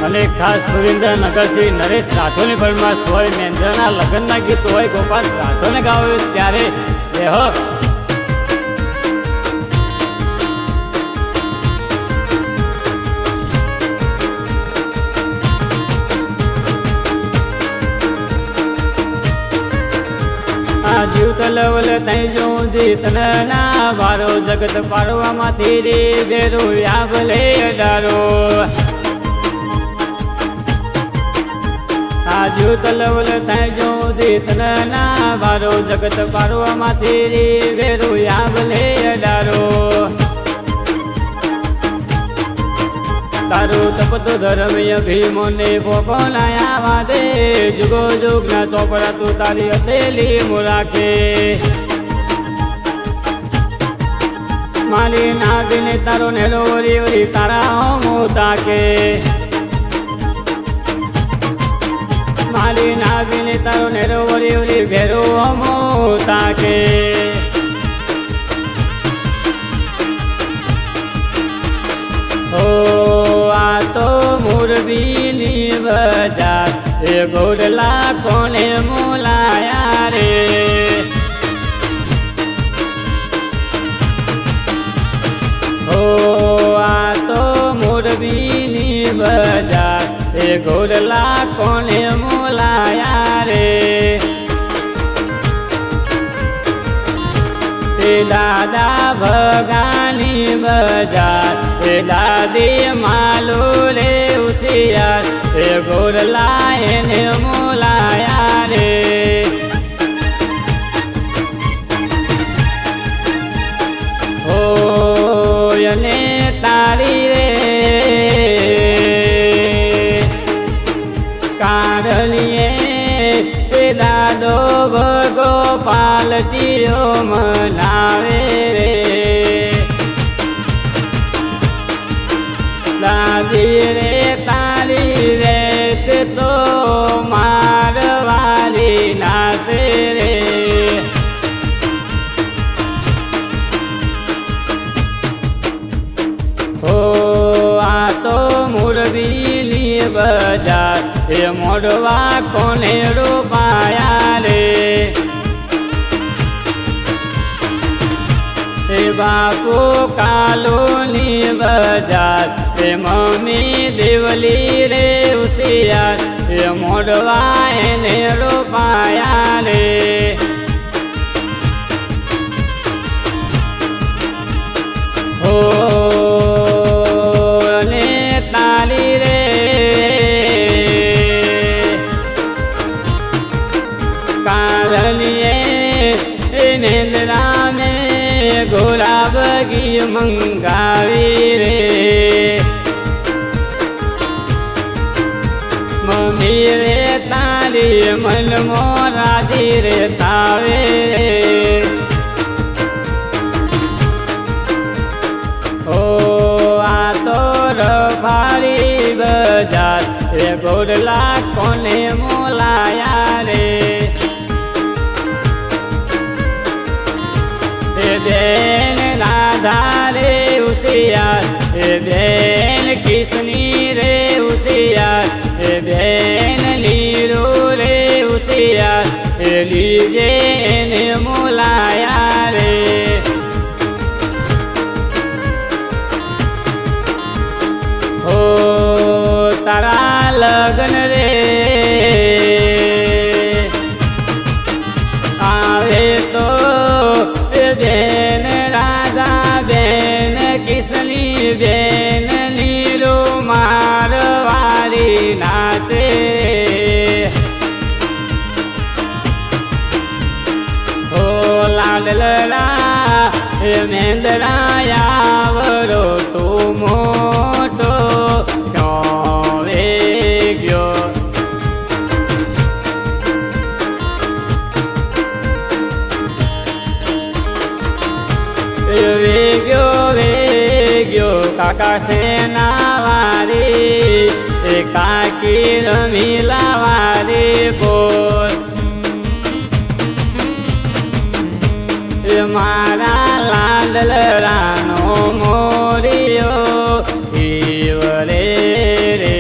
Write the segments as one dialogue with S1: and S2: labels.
S1: અને ખાસ સુરેન્દ્રનગરથી નરેશ રાઠોડની ફરમાશ હોય, મેંદ્રના લગ્નના ગીત હોય, ગોપાલ રાઠોડને ગાવે ત્યારે રેહો. જીવ તલવલ થઈ જો જીતના વારો જગત પારવામાંથી રે બેરો આભલે અડારો. જીવ તલવલ થઈ જો જીતના વારો જગત પારવામાંથી રે બેરો આભલે અડારો. તારું તપતો ધર્મ ભીમોને ભોગો લાયા વાદે જુગો જુગના ચોપડા તું તારી હથેલી મુરાખે. મારી નાગીને તારો નેલો વરી વરી તારા હોમો તાકે. મારી નાગીને તારો નેલો વરી વરી ભેરો હોમો તાકે. ઓ આ તો મોરબીની બજાર એ ગોડલા કોને મોલાયા રે. ઓ આ તો મોરબીની બજાર એ ગોડલા કોને મોલાયા રે. દાદા ભગાની બજાર એ દાદી માલો રે ઉશિયાર એ ગોરલા એને મોલાયા રે. ઓ એને તારી રે કારલીએ દાદો ભગો પાલતીઓ મનાવે રે. દાદી રે તારી વેત તો મારવારી નાશે રે. ઓ આ તો મોરબીની બજાર એ મોડવા કોને રોપાયા રે. એ બાપુ કાલોની બજાર એ મમ્મી દેવલી રે ઉશિયાર એ મોડવા એને રોપાયા રે. હો ને તારી રે કારલીએ મેંદરા ને ગુલાબગી મંગાવી રે. મમ્મી રે તારી મન મોરાજી રે તાવે. ઓ આ તો રફાળી બજાર એ ગોડલા કોને મોલાયા રે. બેન રાધા રે ઉશિયાર એ બેન કિશની રે ઉશિયાર એ બેન લીલો રે ઉશિયાર એ લીજે એને મોલાયા રે. ઓ તારા લગ્ન રે આવે તો બેન રાધા બેન કિશની બેન લીલો મારવારી નાચે. ઓ લાડલડા એ મેંદરાયાવરો તું મોટો ક્યાં ગયો. વેગ્યો કાકા સેના વારી એ કાકી રમીલા વારી બોલ. મારા લાડલરાનો મોરિયો ઈવરે રે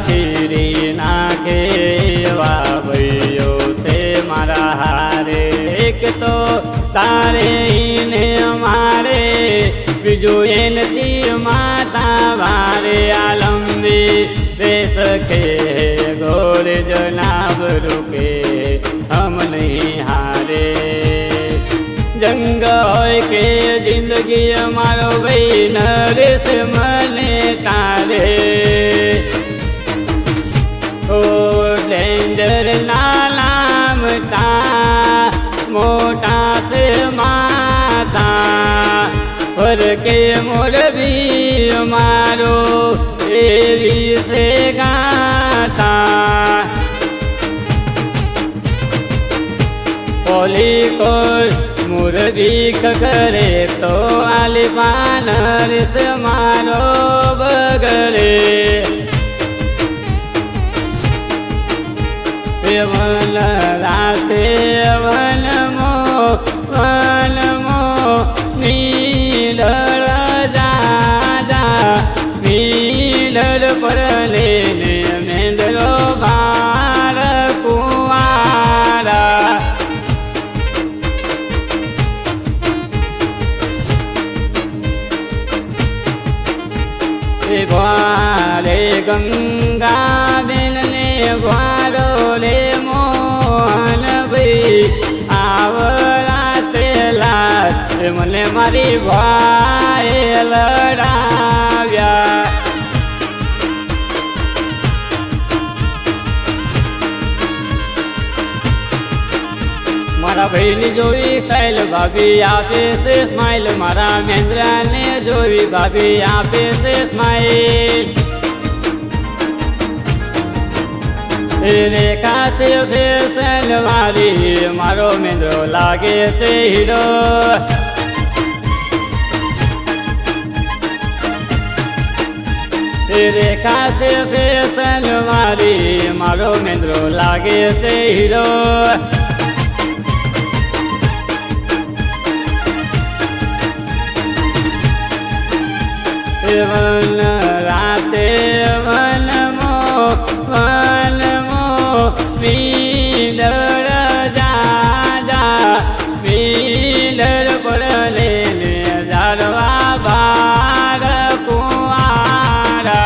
S1: ચીરી નાખે એવા ભાઈઓ છે મારા હારે. એક તો તારે ને અમારે બીજું એનથી માતા વારે આલંબી દેશ કે ગોળ જનાબ રૂકે હમ નહીં હારે. જંગ હોય કે જિંદગી અમારો ભાઈ નરેશ મને તારે. ઓ ડેન્જર નાલામતા મોટા સે માતા પર કે મોરબી અમારો એવી સે ગાતા. ઓલી કોર મુરબી કરે તો આલિપાન નરેશ મારો બગડે. વન રાતે વનમો નીડળ દાદા નીડળ પરલે ને મેંદરો બાર કુંવારા. ગ્વારે ગંગા બેન ને ગ્વારો લે મોહન ભાઈ આવરા તેલા મને મારી ભાઈ લડાવ્યા. મારા ભાઈની જોઈ સ્ટાઇલ ભાભી આપે છે સ્માઇલ. મારા મેંદ્રાને જોઈ ભાભી આપે છે સ્માઇલ. રેખા છે ફેશન વાળી મારો મેંદ્રો લાગે છે હીરો. રેખા છે ફેશન વાળી મારો મેંદ્રો લાગે છે હીરો. વન રાતે વનમો મીડળ દાદા મીડળ પડલે ને ઝાડવા બાર કુંવારા.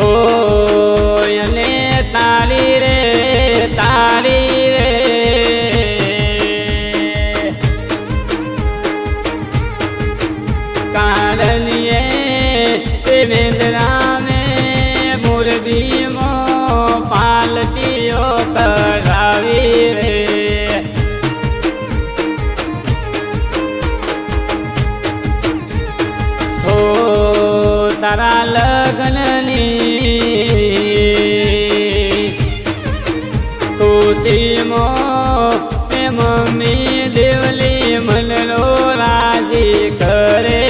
S1: ઓ એને તારી રે તારી મેંદરા में मुरबी मो पालतीओ करावी रे. हो तारा लग्ननी તુતી મો મમ્મી દેવલી મનનો રાજી કરે.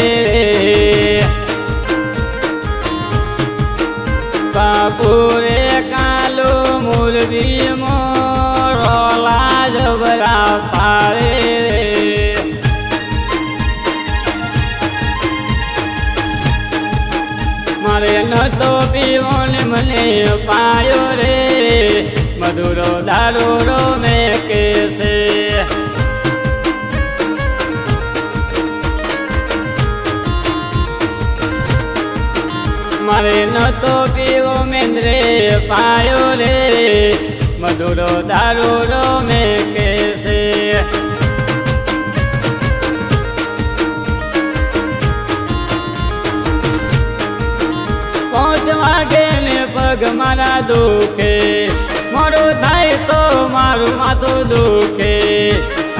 S1: બાપુરે કાલો મુરબી મો રોલા જબરા પાડે. મારે નતો પીવો ને મને પાયો રે મધુરો દારૂરો મેં કેસે. મારે નતો પીવો મેંદ્રે પાયો રે મધુરો દારૂરો મેં કેસે. 5 વાગે ને પગ મારા દુખે મોડું થાય તો મારું માથું દુખે.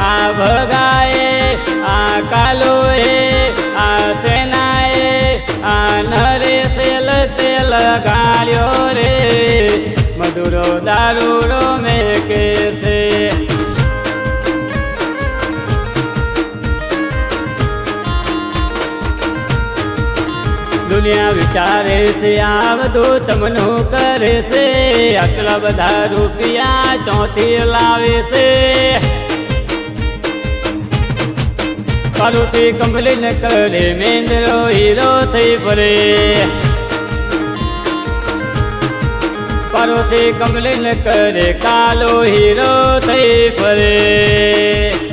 S1: આ ભગાએ આ કાલોએ આ સેનાએ આ નરેશે તેલ ગાળ્યો રે મધુરો દારૂરો મેં કેસે. દુનિયા વિચારે છે આ બધું તમનું કરે છે. આટલા બધા રૂપિયા ચોથી લાવે છે. પારુથી કમ્પ્લેન કરે મેંદરો હીરો થઈ ફરે પારુથી કમ્પ્લેન કરે કાલો હીરો થઈ ફરે